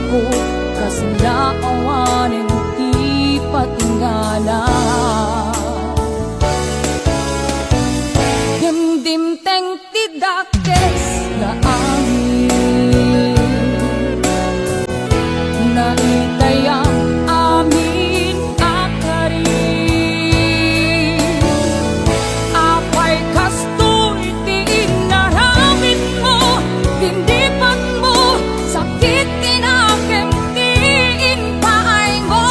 ko kasla awanen ti patingala. Dimdim-teng ti dakes na amin na itayang amin akari. Apay kastoy ti inaramid mo, tindipan mo, sakit tinakem ti inpaay mo.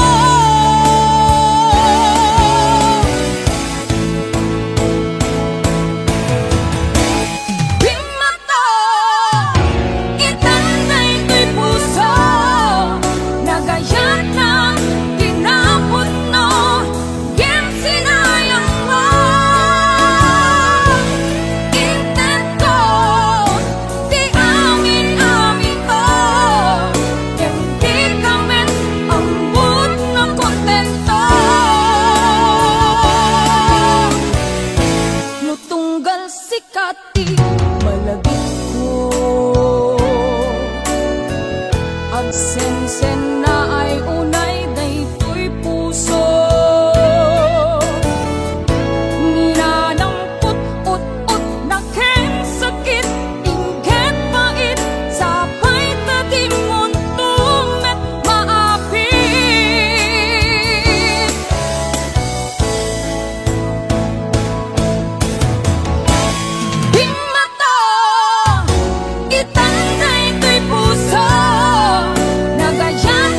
Bimato, itanay ko'y puso, nagayat na tinapon no, gem sinayang mo. Intento, di amin-amin ko, gem di kamen ambut na kontento. No tunggal sikati malagit ko, agsen-sen na ay unay daytoy puso. Ninanampot ut-ut na ken sakit, ingket pait, sapay ta di muntumet maapit. Bimato, itanay ko'y puso, nagayat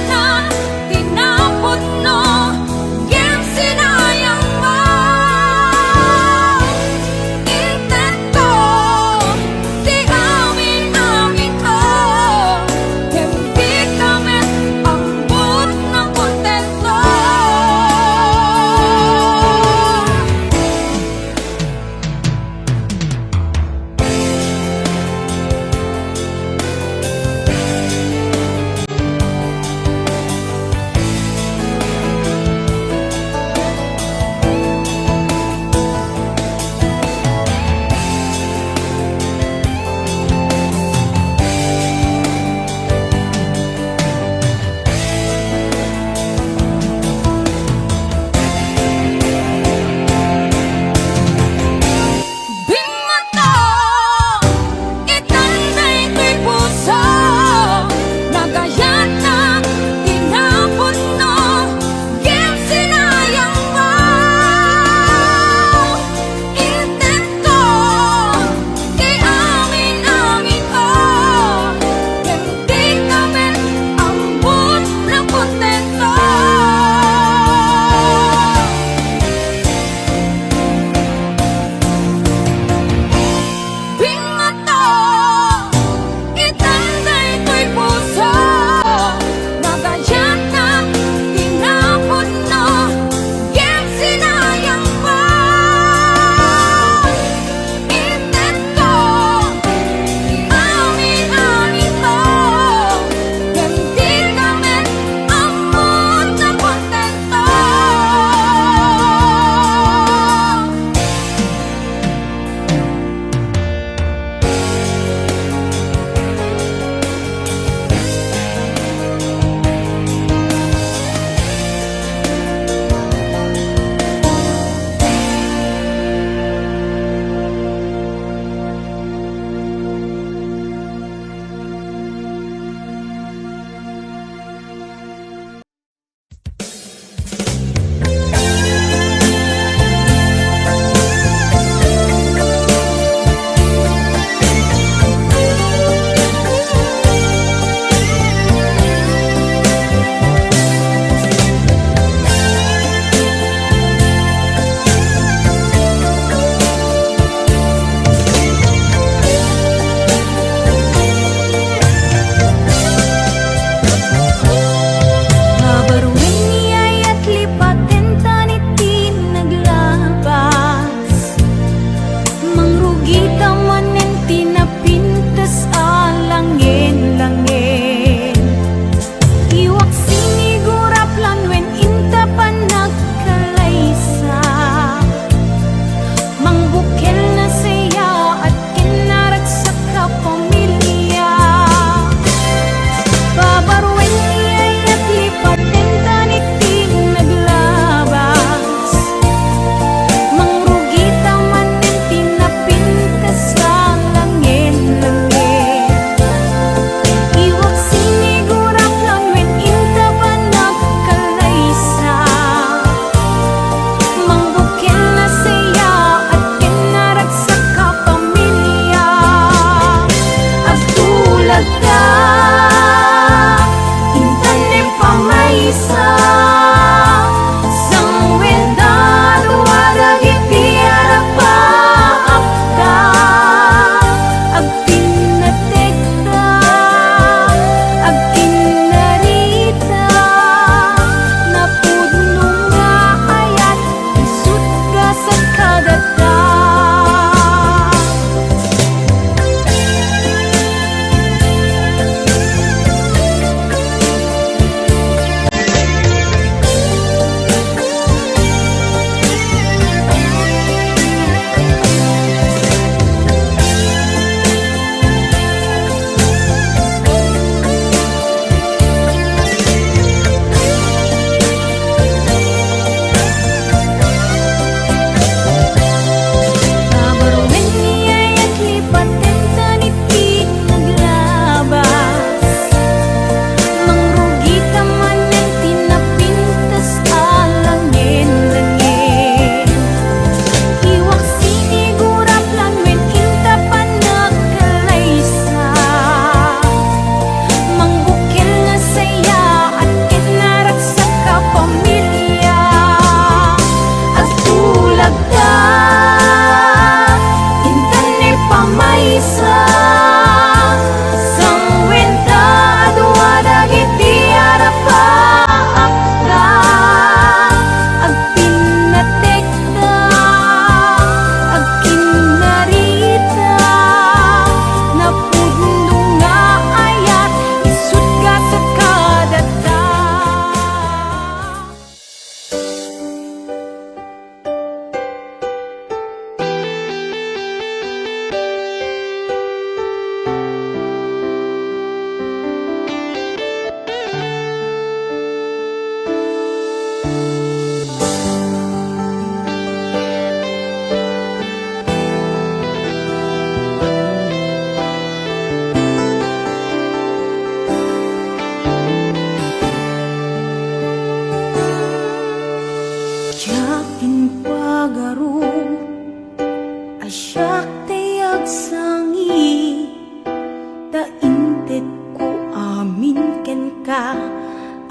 ka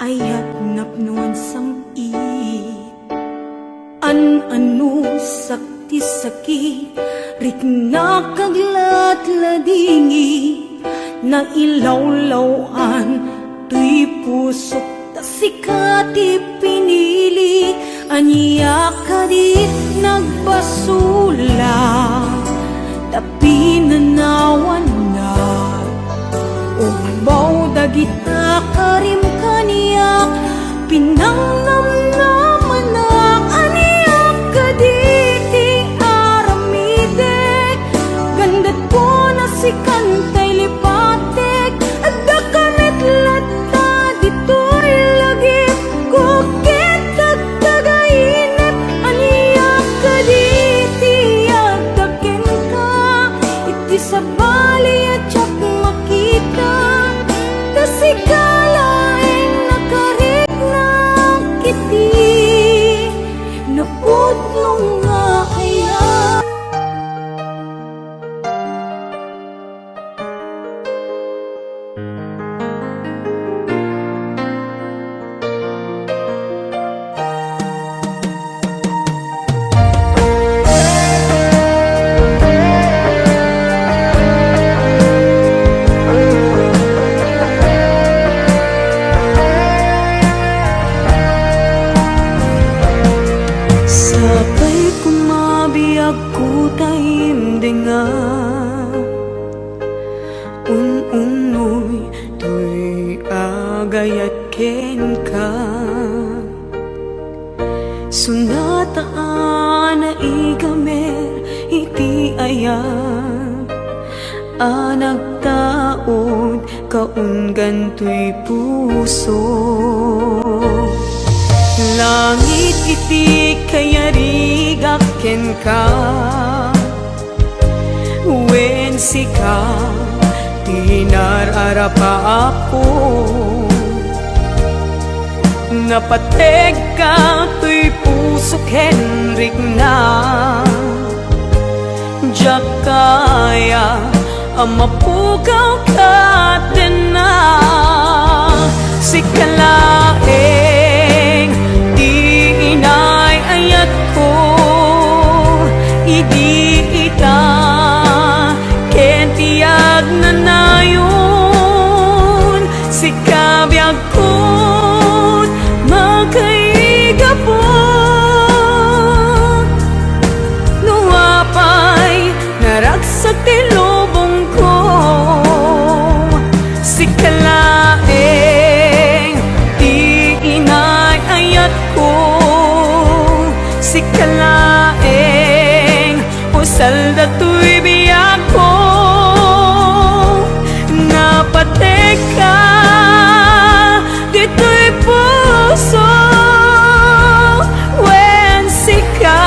ayat napnuan sang an-ano sakti sakit rik nakaglat-ladingi na ilawlawan tuy pusok ta sikati pinili aniya ka di nagbasula tapi nanawan na ugbaw dagita karim kaniya pinangnamnaman na aniya ka di ti aramidek gandat ko na si kantay lipatek at dakanit lata dito'y lagip kukit at tagainip aniya ka di ti agdakin ka iti sa bali at tsak makita kasi kalaing nakarik na kiti napudlong nga kaya. Sabay kumabiyag ko taimdinga unoy tuy agayat ken ka sunataan na igamer iti ayat anagtaod kaunggan tuy puso langit iti kayarigak ken ka wen sika tinararapa ako napateg ka tuy puso kenrik na jak kaya amapugaw ka din na sikalaeng inay ayat ko idi ita kentiyag na nayon si kabyag ko magkaigapon nuwapay naragsak ti lubong ko si kalaeng di inay ayat ko si kalaeng usal da tuy biyak ko napatek ka dito'y puso wen sika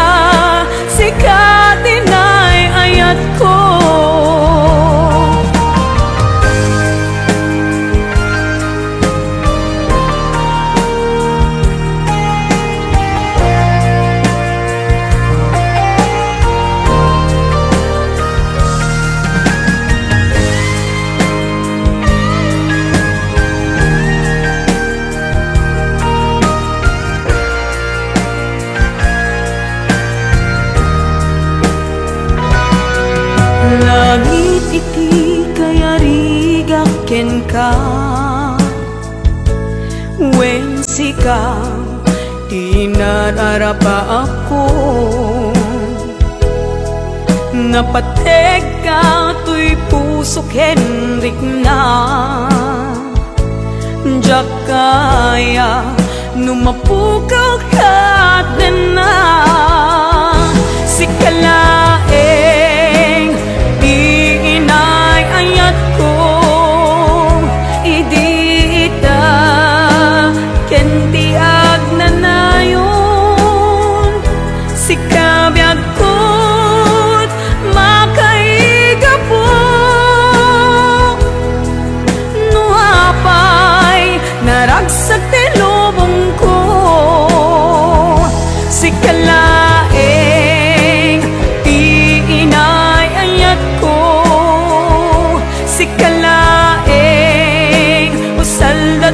tinay ayat ko. Langit iti kayarigak ken ka wen sika tinararapa ako napateg ka tuy puso kenrik na jak kaya numapukaw ka din na si kalaeng di inay ayat ko idi ita kentiag na nayon si kabyag ko't makaigapo nuapay naragsak ti lubong ko si kalaeng di inay ayat ko si kalaeng usal da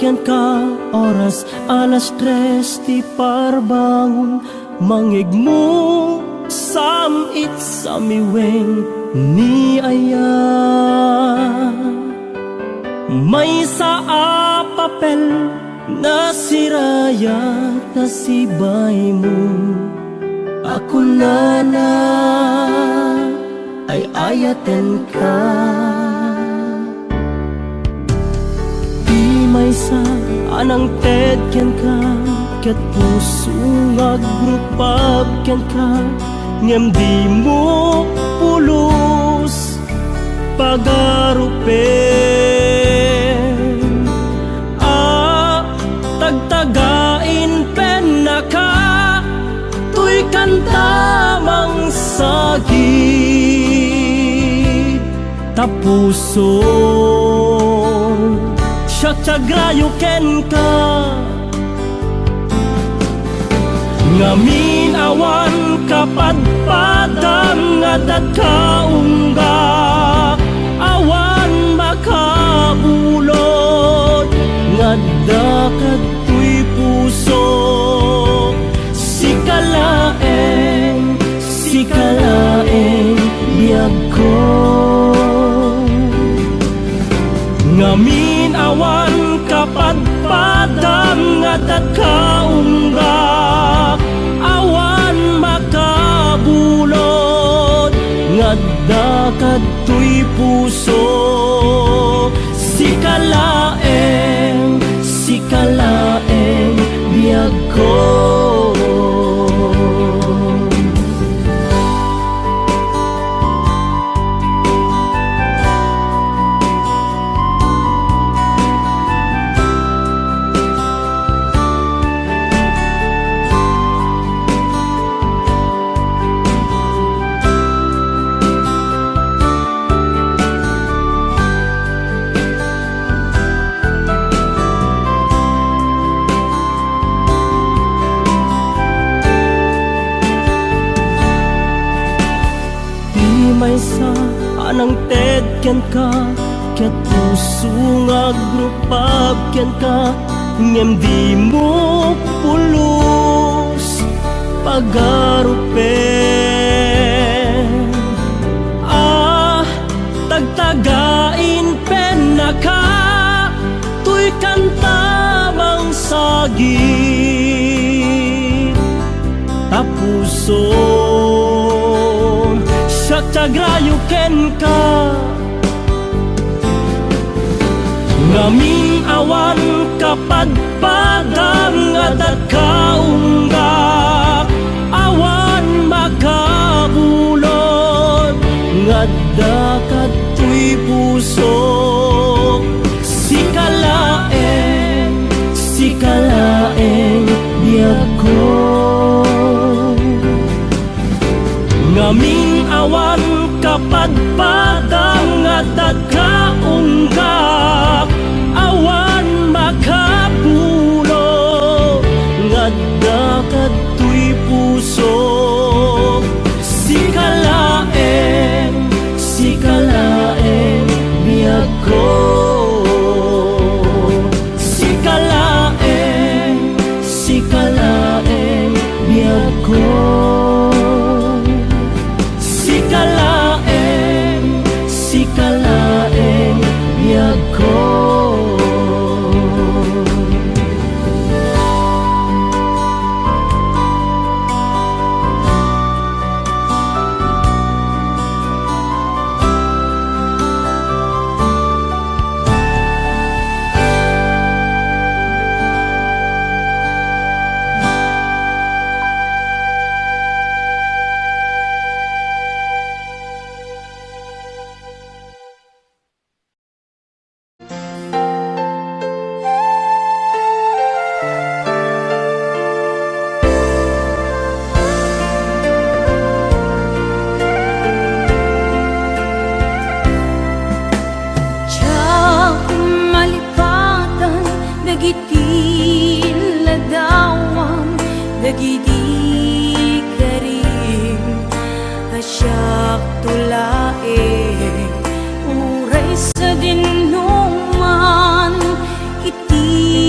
ken ka oras alas 3 ti parbangon mangigmo samit samiweng ni aya may sa papel na sirayat na sibay mo ako na ay ayaten ka di may sa anang ted ken ka ket puso nga grupab ken ka ngem di mo pulos pagarupen tagtagain pen na ka tuy kantamang sagit tapuso siya tiagrayo ken ka ngamin awan kapadpadang adat kaungga awan makabulot ngadda katoy puso sikalaeng biyag ko ngamin awan kapadpadang adat kaungga awan makabulot ngadda katoy puso sikalaeng biyag ko may sa anang ted ken ka ket puso nga grupab ken ka ngem di mo pulos pagarupen tagtagain pen na ka tuy kantamang sagit tapuso tiagrayo ken ka ngamin awan kapadpadang adat kaungga awan makabulot ngadda katoy puso sikalaeng biyag ko ngamin awan kapadpadang adat kaungga awan makapulo ngadda katoy puso sikalaeng biyag ko sikalaeng biyag ko sikalaeng biyag ko Dagiti karim asyak tulae uray sa dinuman iti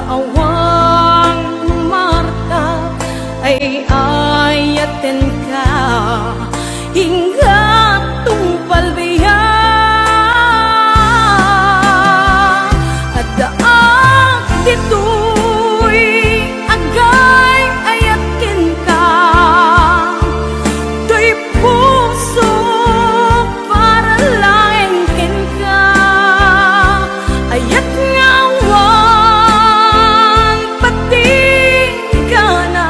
awang Marta ay ayaten ka hingga tungpal biya at daak dito'y agay ayatin ka to'y puso para lang ken ka ayat ngawan pati ka na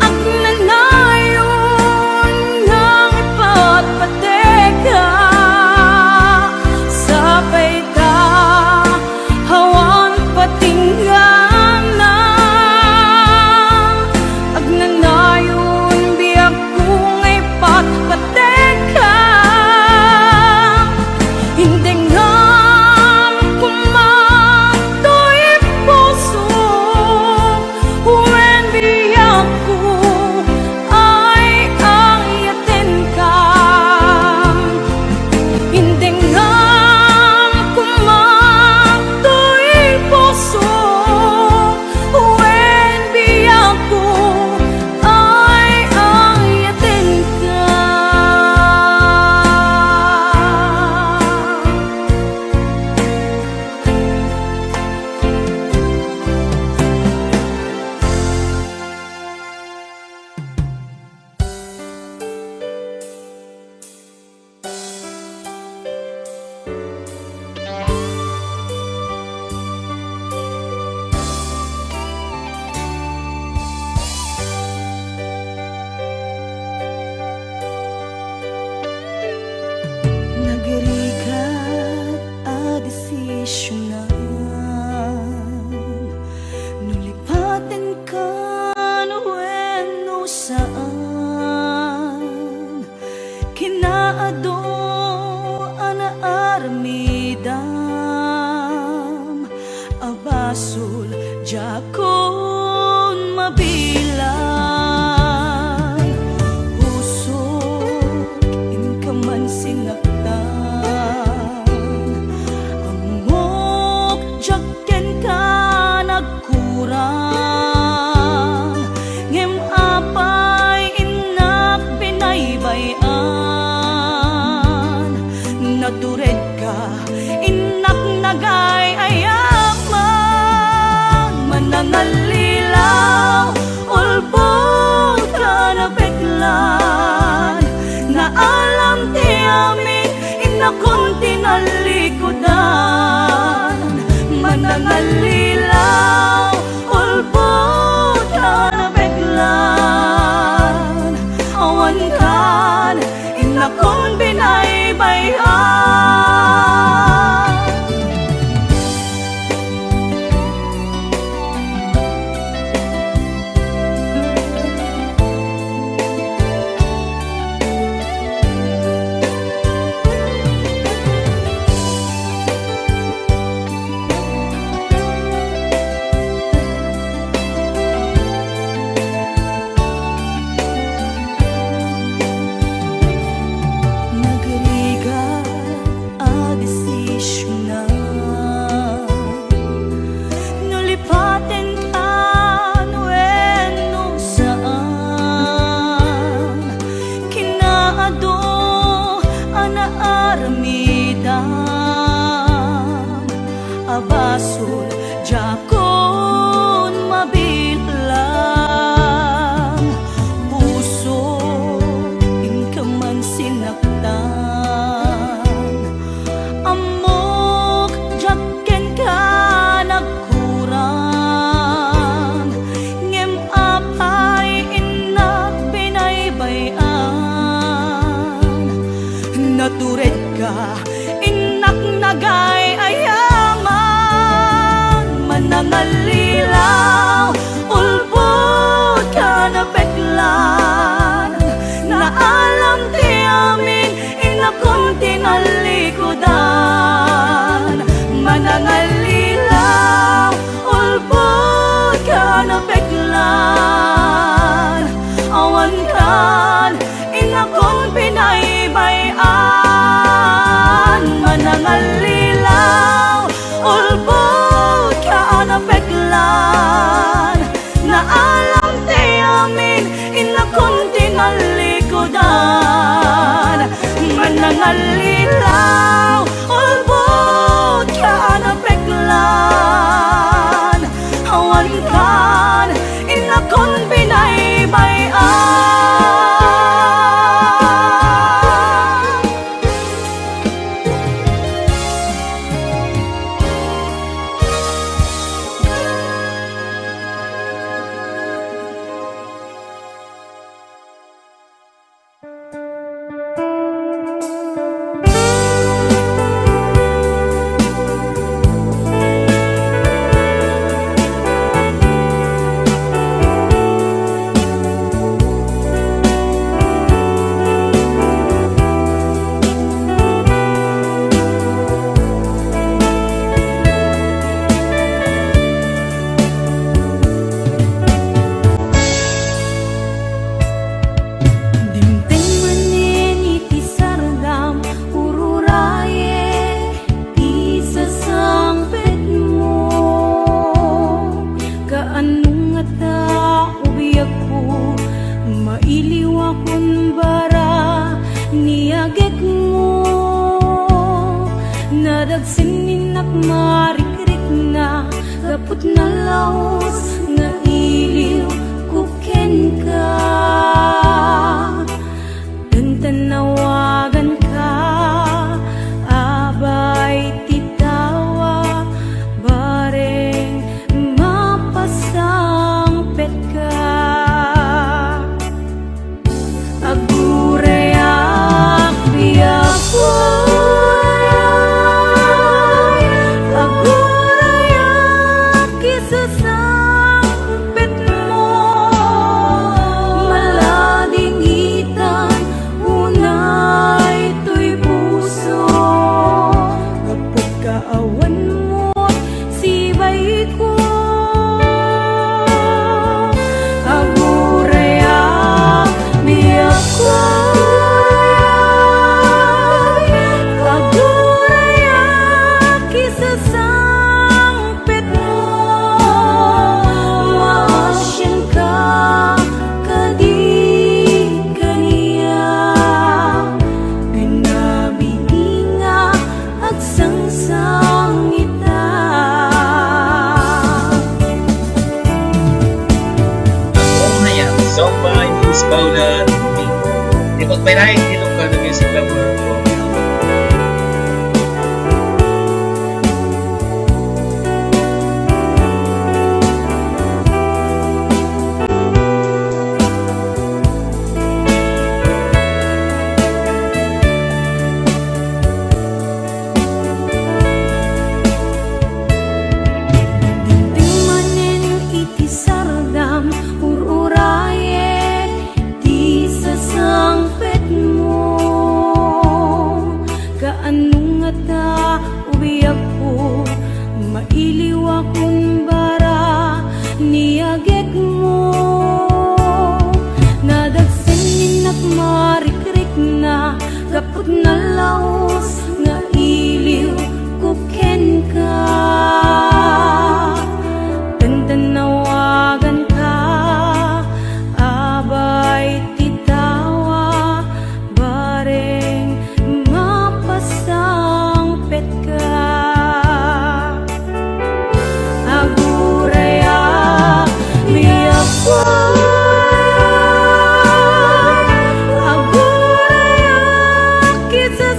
agnanayon ng ipatpateka sabay ta hawan patinggan na agnanayon biyak kung ipatpateka hindi nga kumato'y puso when biyak ko ay ayatin ka hindi nga kumato'y puso when biyak ko ay ayatin ka. Nagarigat a desisyonan nulipaten ka no saan kinaado anaarmidam abasul jakon mabilang usok inkaman sinaktan amok jakken ka nagkurang ngem apay inak binaybayan natured ka inak nagay ayaman manangalilaw ulbod ka na beklan na alam ti amin inakon tinalikudan manangalilaw ulbod ka na beklan awan kan inakon binaybayan. Nagarigat a desisyonan nulipaten ka no saan kinaado anaarmidam abasul jakon mabilang puso inkaman sinaktan amok jakken ka nagkurang ngem apay inak binaybayan natured ka inak nagay ayaman manangal napeklan na alam te amin inakon tinalikodan manangalilaw ulbot ka napeklan awan kan inakon binaybayan. Sininak marikrik na gapot na laos nga iliw kuken ka dan tanawagan ka abay titawa bareng mapasang pet ka agurayak biyak ko Baulan, di pagpirahin itong ka na music lover ko. Mailiw akong bara niyagek mo nadagsanin at marikrik na gapot na laos nga iliw kuken ka tantanawagan ka abay titawa bareng mapasang pet ka agurayak kisah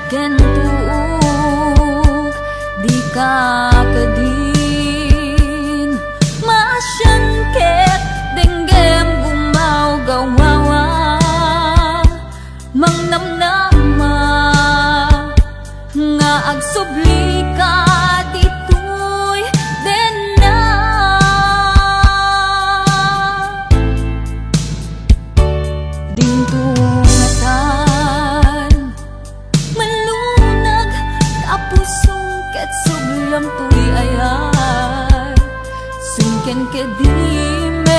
ken tuog di ka kadin masyan ket denggem gumaw gawawa mangnamnama nga agsubli ka ditoy den na dingtungatan malunag kapusong ket subyam tuy ayat sungken kedimet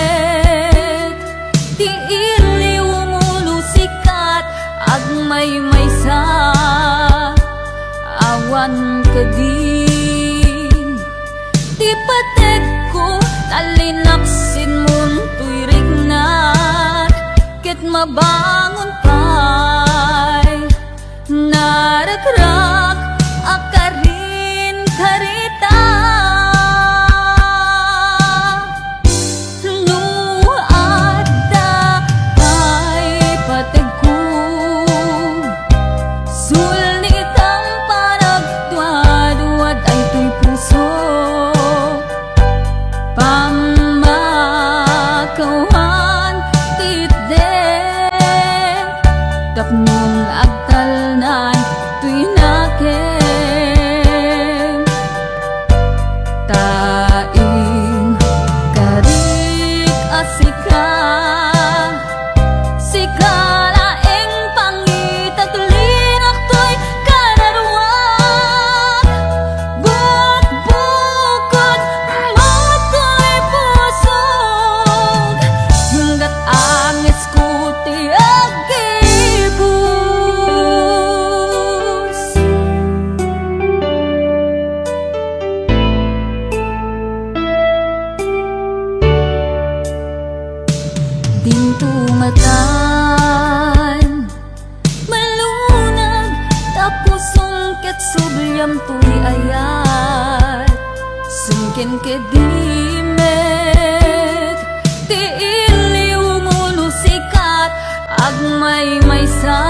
ti iliw mulusikat agmay maysa awan kadin di patek ko talinaksin mun tuy rignat ket mabangon pay naragrak akarin karita no adda pay patek ko sulnitang panagduad-duad ay tuy puso pamakawan titde tapnong agtalnan tuy nakem tain karik asika sikala eng pangitaglinak to'y kararwag bukbukod moto'y pusog hanggat angis ko ti agibus dingtungatan malunag tapusong ket subyam tuy ayat sungken kedimet ti iliw mulusikat agmay maysa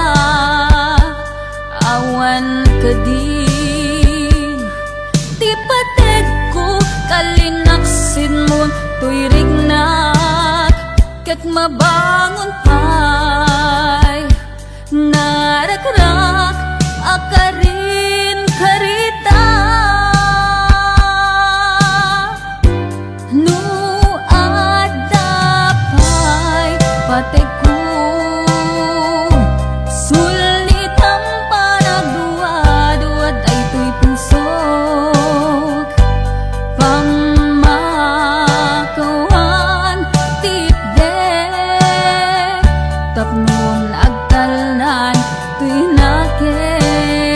awan kadin ti patek ko kalinaksin mon tuy rignat ket mabangon pay naragrak akarin karita no adda pay patek ko sulnitang panagduad-duad ay tuy pusok pamakawan titde tapnon agtalnan tuy nakem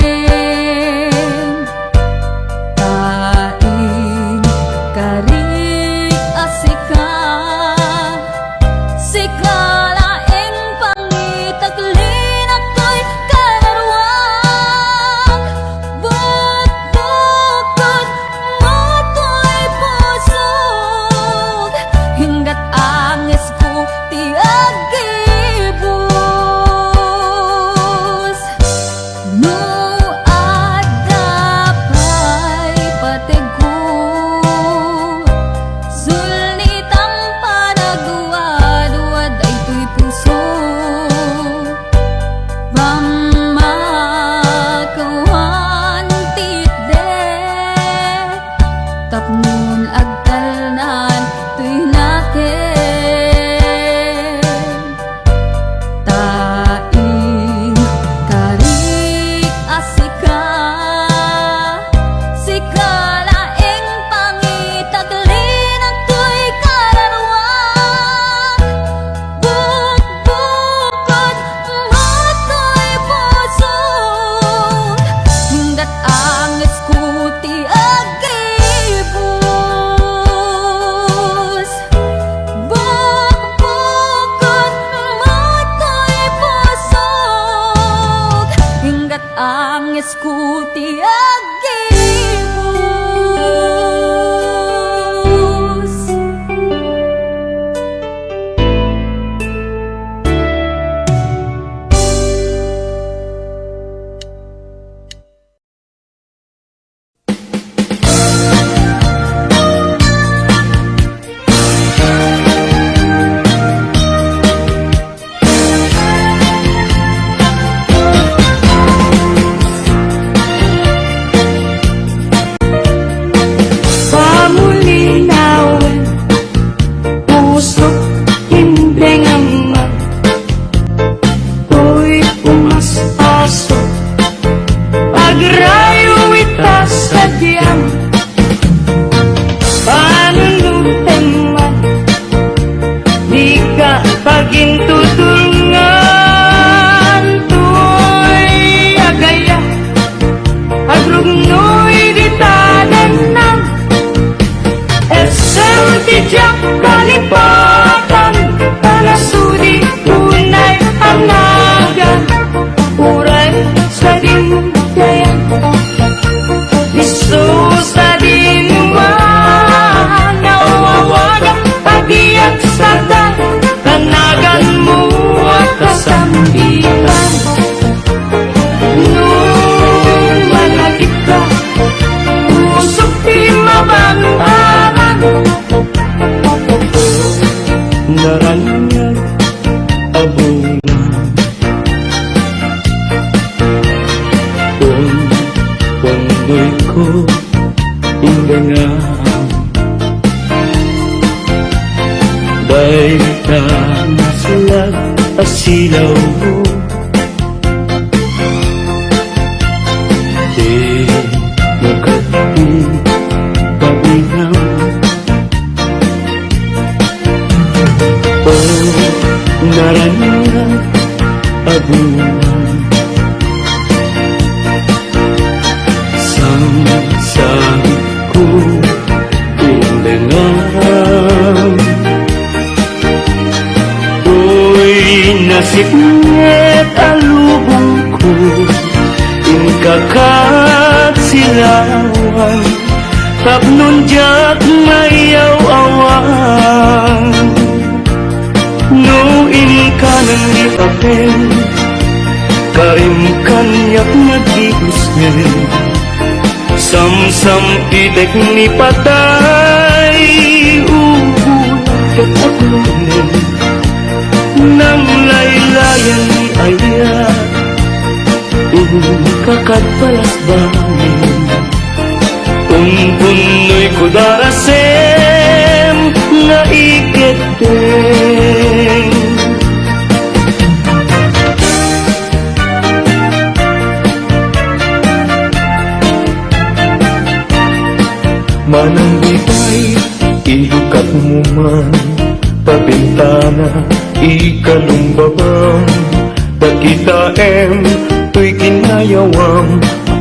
tain karik asika sikala eng pangitaglinak to'y kararwag bukbukod moto'y pusog hinggat angis ko ti agibus no adda pay patek ko sulnitang panagduad-duad ay tuy puso pamakawan titde tapnon agtalnan tuy nakem tain karik asika sikala eng pangitaglinak to'y kararwag bukbukod moto'y pusog hanggat angis ko ti agibus bukbukod moto'y pusog hanggat angis ko ti agibus Kay kamaslag asilaw mo, di magkati pabinaw. O naranang abunan, sang-sang ko ilengan. Uy, nasipnget alubong ko, inkakat silawan, tapnon jak mayaw-awan. No inkanan di papel, karim kanyak nag-iusnin, sam-sam idek ni patay, ubulat at aklunin, nang laylayan ni Aya, kakat palas bangin. Punpunoy ko darasem na iketeng. Manang bitay, ilukat mo man, pabintana, ikalumbabang. Pagkita tuy kinayawang,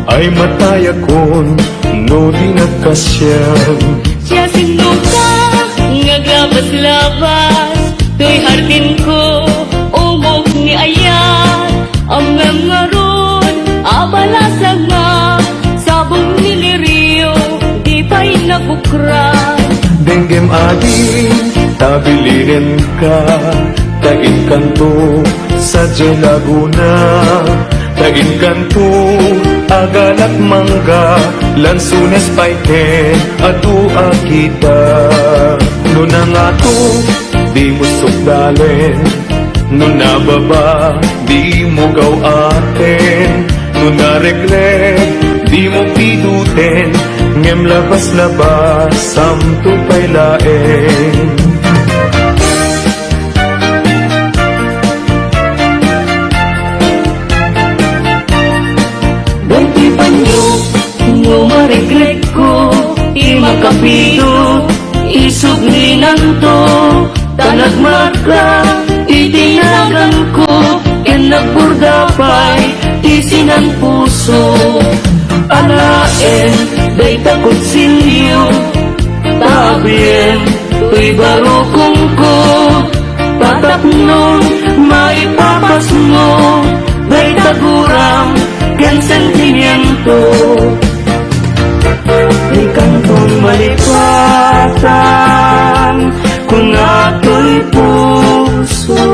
ay mataya kon, no di nagkasyang. Siya sinuka, ngagabas-labas, tuy hartin ko, umog ni Ayan. Ang ngaron, abalasag nga, sabong niliriyo, di pa'y nabukran. Denggem ading, tabilirin ka, tagin kanto sa Laguna. Tagin kanto, agalak mangga, lansunes paiten, atua kita. No na nga to, di mo sukdalen, no nababa, di mo gaw aten, no naregret, di mo piduten, ngem labas-labas, samto pa'y laeng. No maregret ko, di makapido, isuglinan to, tanagmarka, itinagan ko, ken nagburdapay, isinan puso. Alaen, day takot silyo, tabien, tuy barukong ko, patapnon, maipapas mo, day taguram, ken sentimiento. Di kantong malipatan, kung ato'y puso,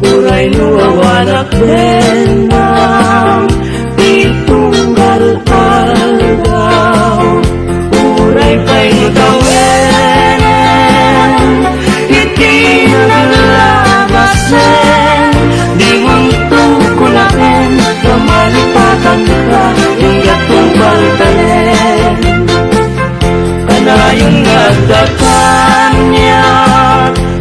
uray nuwawanak din ng itunggal aldaw. Uray pa'y nutawin, iti naglalabasin, di mong tungkulain, na malipatan ka, hinggat kong baltalin. Kanayong nagdakan niya,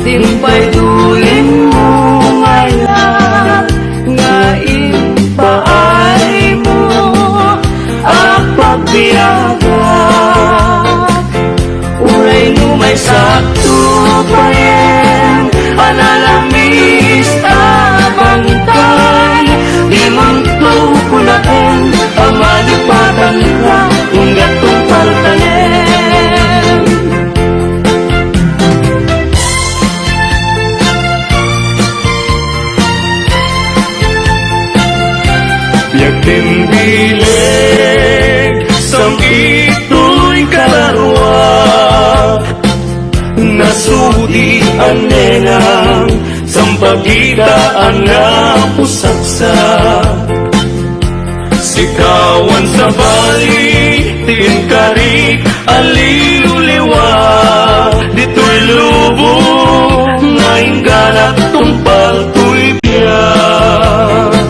timpay duling mo ngayon, nga ipaay mo ang pagbiyagat. Uray mo may sakto pa rin, analamis abangkay, di mong tukulain, ang malipatan ka, hinggat kong paltalin. Biag din bileg, sang ito'y kalarwa, nasudi ang nenang, sang pagitaan na pusaksak. Sikawan sa bali, tinkarik, aliw-liwa, dito'y lubong, ngayon galak tumpal to'y biyak.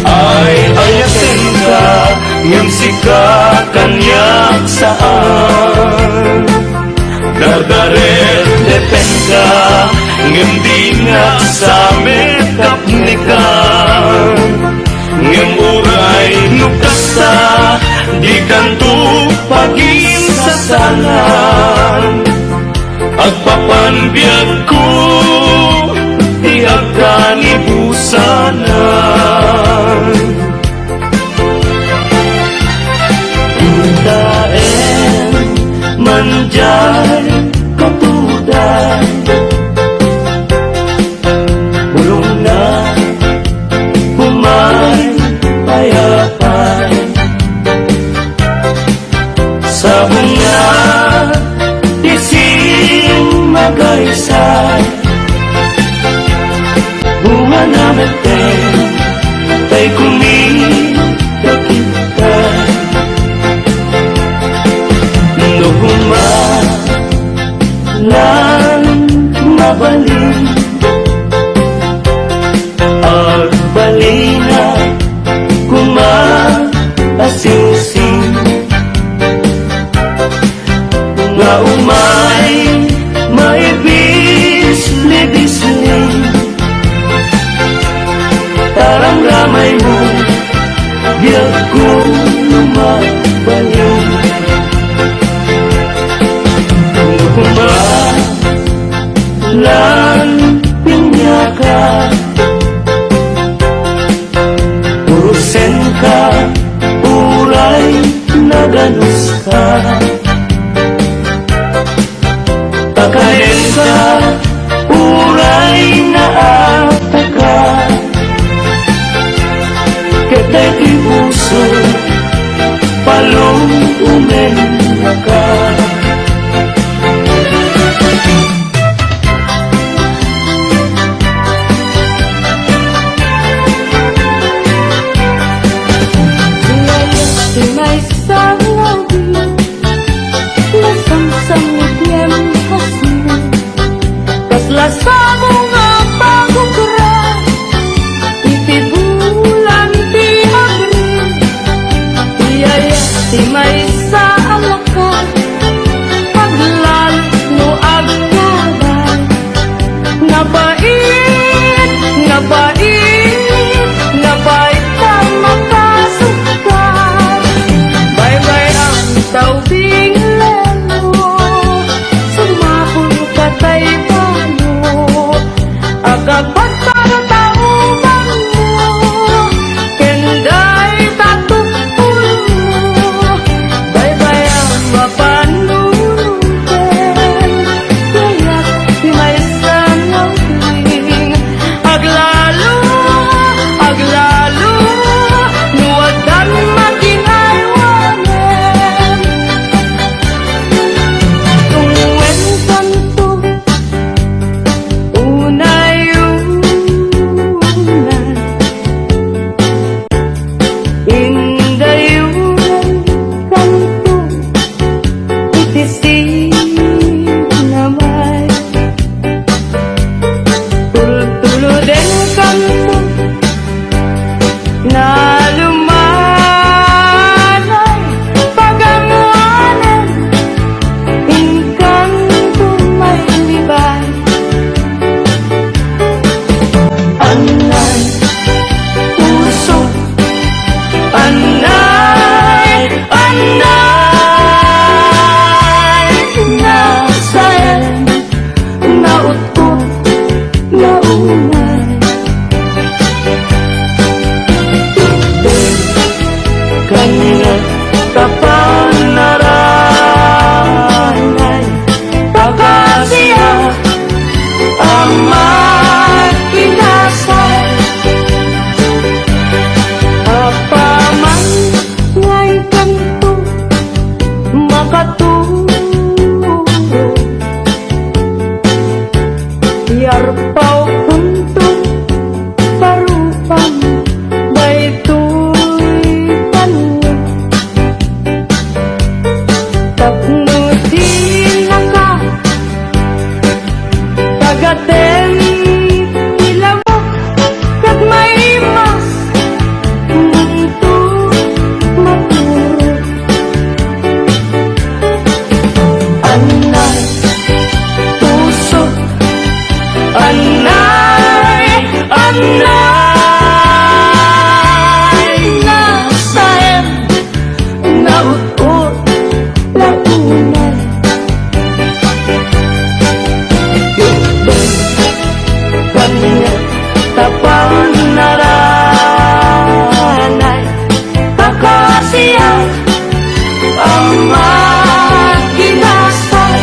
Ay ayasin ka, ngam sika kanyak saan, dardaret depende ngem di nga sa mekap ni ka, ngem uray nukasta di kanto pagin sa salan. Agpapanbiyag ko di agkan ibusanan. Daen manjay katudan, bulong na humay payapan sa bunga ising magaysay. Bunga na natin tay kumidakitay, Nuguma lang mabalik agbalina kumaasing-sing nga umay maibis-libisling. Tarang ramay mo biyag ko lumabalik. Lan pinyaka urusen ka uray naganus ka, pakain ka uray naata ka, ketay di puso palong umenya ka. Lasa mo nga pagkukura, itibulan di agri, iyaya di may sa alakan, paglan no agkabay, nabait, nabait, nabait ka makasukat, bye-bye ang taubing lelo, sumapon ka tayo agapag para tauban mo, kenday tatupulo mo, bye-bye ang mapanunungin, kaya't di may sanawing, aglalo, aglalo, nuwadan maginaywanin, tungwen kanto, unay indayunan kanto itisig namay, tulo din kanto na lumanay paganguanan, inkanto may libay, anay puso, anay, anay, nasayan, nautot, naumay, kanya kapanaranay, pagkasiya ang magpinasay, apaman ngay kanto makaturo, yarpaw punto parupang baytoy panuwi, tapno din ka tagaten ilamo kat may mas mundo maturo, anay puso, Nay nasaem nauot launay Yubay kanya tapang naranay Kakasiyak ang maginasay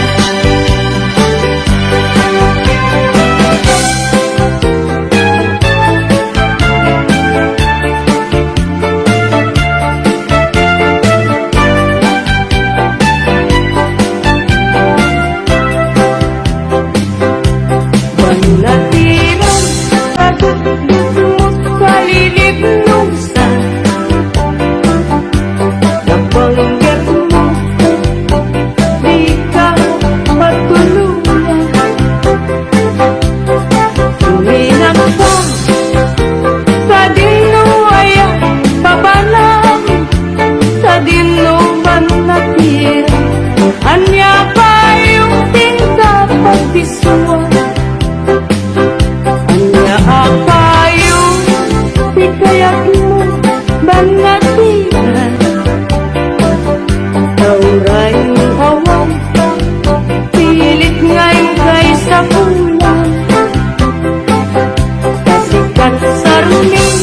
Manatiran pagkaklimot kalilipnusan Napanggap mo di ka matuluyan Tuminak ka sa dinuaya pabalam Sa dinuman natira Anya pa yung tingka pagbisuan Anya apa yung pikayak mo banatiran Tauray hawan pilit ngayon kay sa ulan Kasikat sa ruming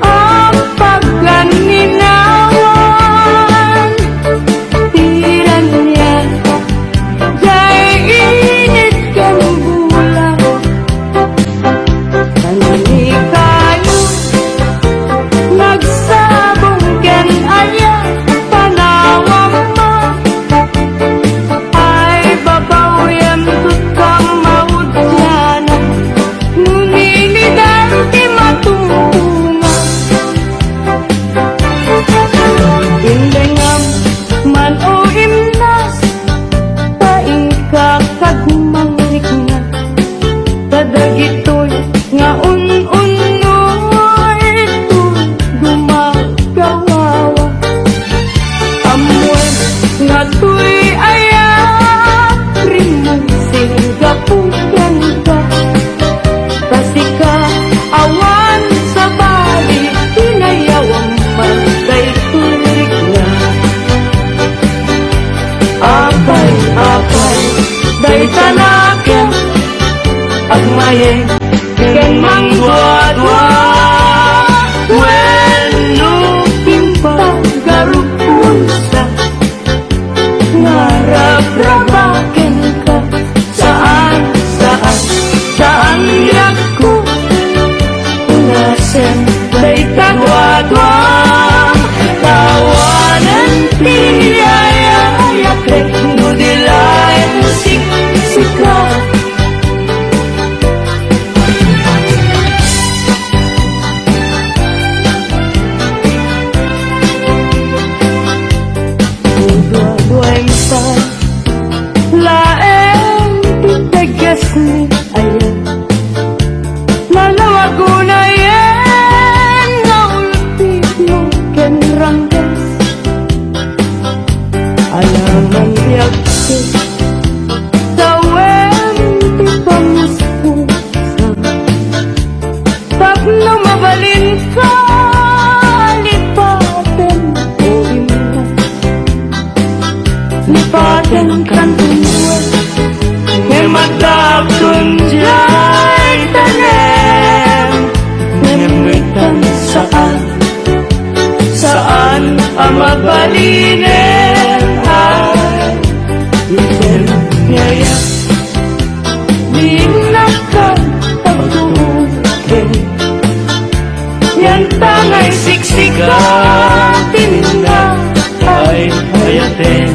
ang pagkaninawan Tiran niya Jai init kang bulan Kanani kayo Nagsabong ken aya Panawang mo Ay babawian tut kang maudyanan Nunilidan ti matumpungan Indengam man o imnas Paing ka kagmanglik na Kadagitoy nga un-unoy ito gumagawawa Amoy nga tuy ayak rimong singapugan ka Kasi ka awan sa bali Hinayawang magday tulig na Apay, day tanakya Agmayeng ken mangdwa-dwa Wenu pimpang garupunsa Ngarap-rabaken ka Saan yaku Nasem day tagwa-dwa Tawanan tiniyaya Yakrek nudilayan sika Dua-duay pa Laeng titegas ni ayan Nalawagunayan Naulpit mo ken ranggas Alaman yaksi Tawem ti pamuspusa Tapno mabalin ka Lipaten o imnas Lipaten kan tumuan Ngematapun jay tanem Ngemuitan saan ang mabalinen ay Iten ngaya Di nakan pagtugin Yan tangay siksikatin na ay hayatin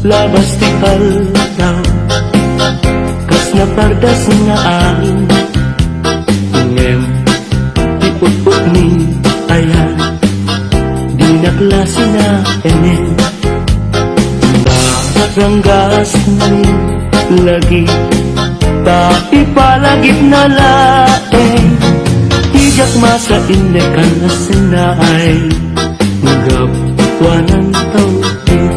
Labas ti paldaw Kas na pardas nga angin Ngem ti putput ni ayan Di na klase na enen Maranggas ni lagi Tapi palagip na laeng Tijak masa inekan na sinay Nagapwanan tawin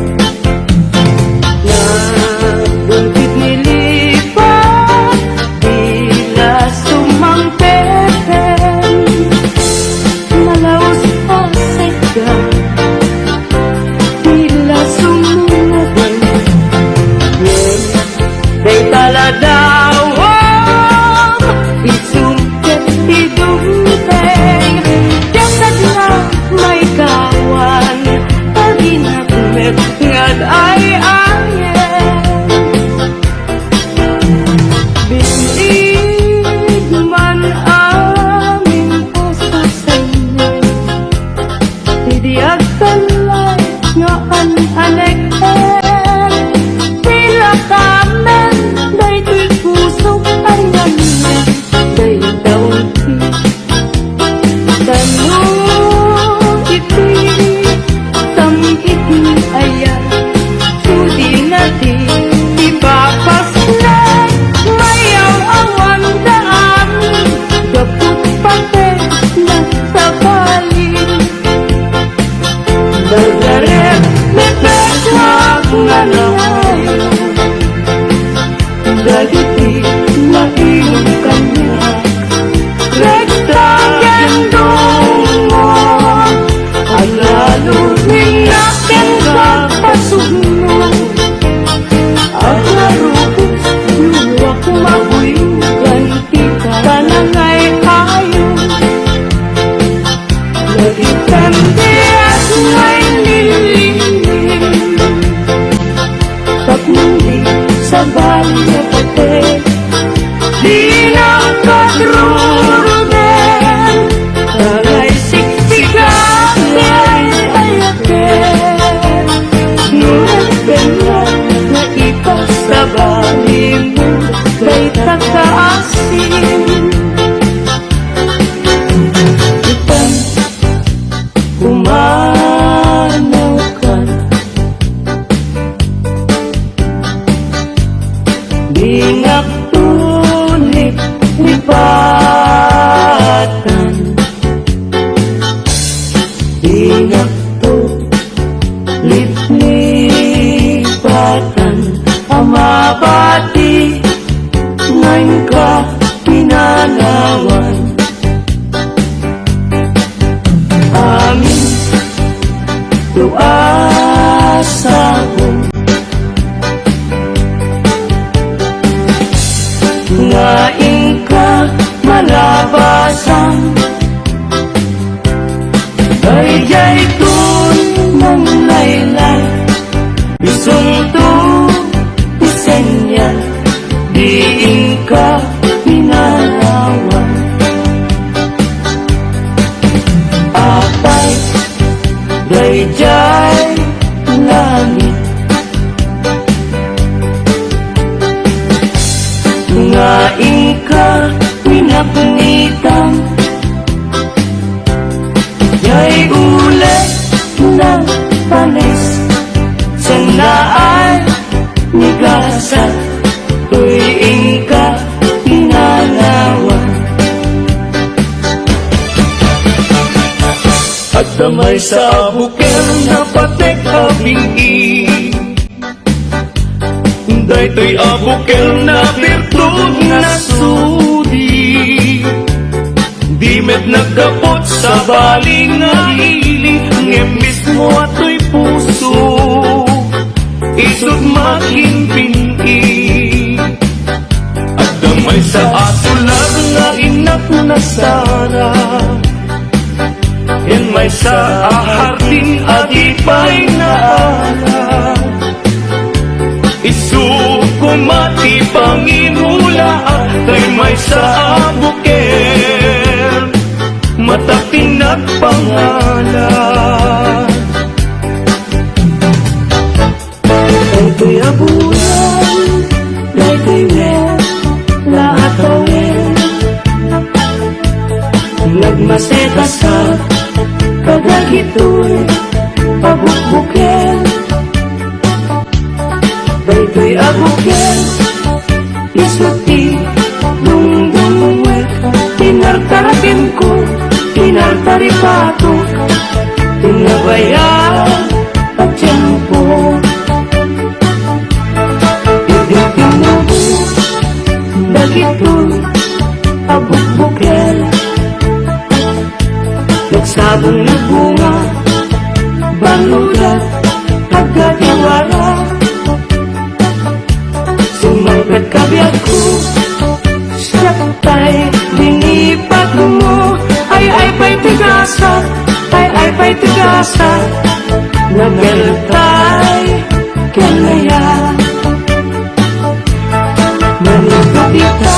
asa ko ngain ka malabasan Dayjay tun ng laylay Bisunto isenya Diin ka pinalawan Apay Dayjay langit Ngain ka pinapunitan Yay ulit ng panis Sanaan nigasan Tuwing ka pinanawan At damay sa bukel na patek abingi Daytoy abukel na virtud na sudi Di met nagkapot sa baling nga ili Ngem mismo ato'y puso Isod makimpingi At damay sa asulag nga inak na sara Yan may sa ahardin adipay na ala Isukumati panginulaan Kay may sa abuker Mataping nagpangalan Daytoy abulan Daytoy wen Lahat awin Nagmasetas ka Kadagitoy Pabukbukel Daytoy abukel Isuti Dungdungwet Tinartarakin ko Tinartaripato Tinabayan At tiyempo Iditinabo Dagitoy Abukbukel Nagsabong na bunga Banulat Agadiwara Sumangkat kabiyak ko Sakay Linipat mo Ay pa'y tigasa Ay pa'y tigasa Nageltay Kenaya Managkapita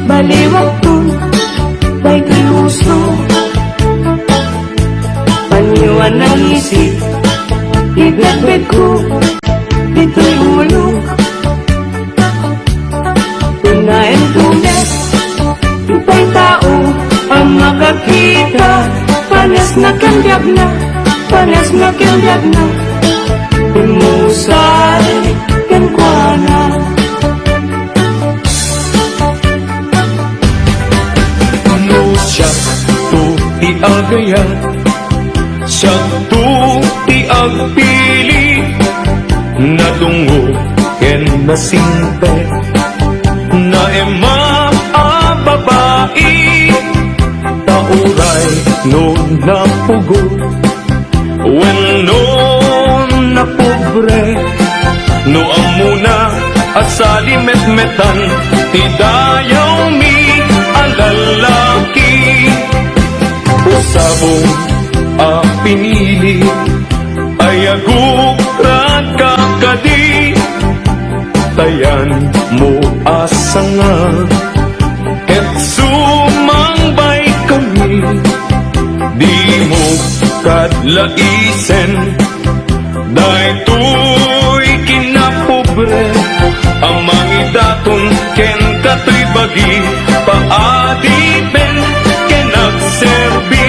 Baliwag to Ba'y kiluso Panyuan ng isip Ibetbet ko Dito'y ulo Tunayan tunes Ipa'y tao Ang makakita Panes na kandyag na Panes na kandyag na Imusay Kenkwana Ano siya to iagayat Siya to iagpili Nadungo ken nasimpe Na ema babae Tauray no napugo When no napobre No amuna asali metmetan Tidayaw mi alalaki Usabong pinili Ayagukrad kakadi Tayan mo asanga Ket sumangbay kami Di mo kadlaisen Daytoy kinapobre Amang idaton ken katoy bagi Paadipen ken nagserbi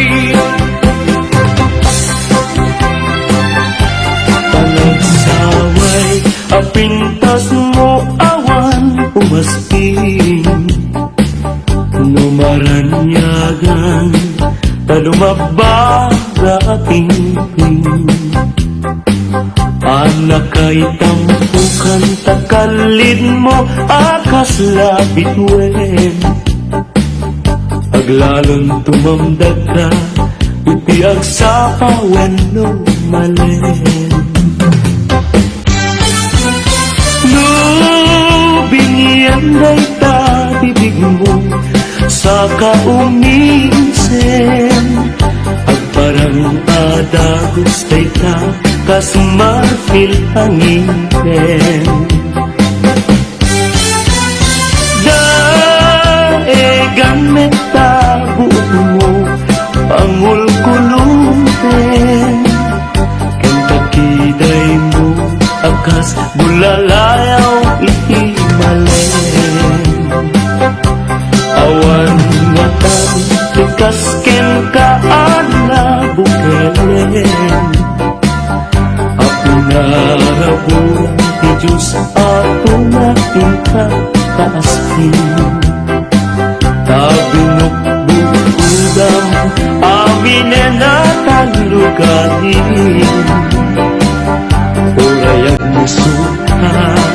Panagsaway apintas mo awan umasping Numaranyagan Talumabada ating Anak kay tampukan takalid mo akas labit wen Aglalon tumamdag ka iti agsapawen no malen. No, bingiyan day ta bibig mo sa kaumisen. At parang adagos day ta kas marfil ang ngipin. Gamit ta buot mo pangul kulunten. Kentakiday mo akas bulalayaw ihimalen. Awan nga tabi tikas ken kaana bukelen. Apo na raburan ti Diyos ato na inka kaaspin. Tabinok bukudam amin na taluganin. Urayag musuhan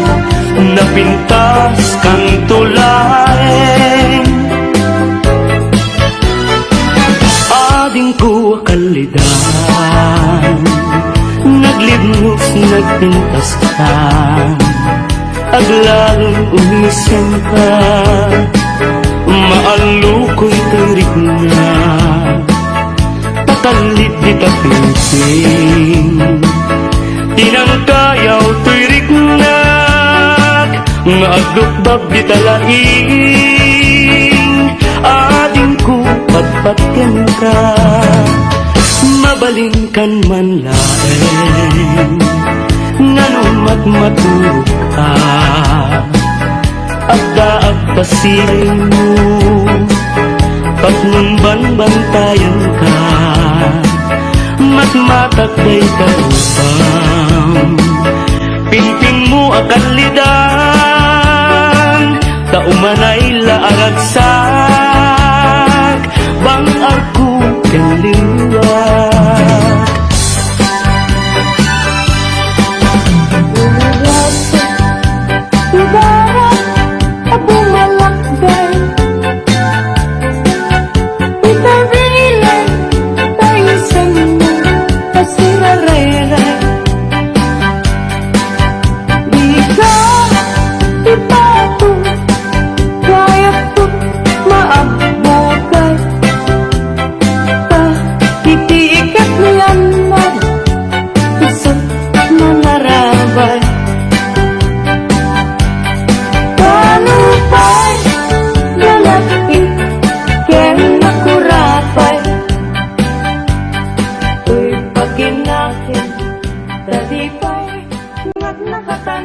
napintas kang tulaeng. Ading ko kalidan naglibnos nagpintas ka. Aglalang umisem ka maalukoy tarik na. Takalit di tapinsing tinangkayaw tirik na. Nga aglukbab di talaing ading ko patpatkan ka. Mabalingkan man laeng nganumat maturog ka. Agdaag pasilay mo Patnun banbantayan ka. Matmatak kay kaupang Pimping mo akalidan. Taumanay laaragsak Bang aku kaliwag. Tadi pa'y nakatan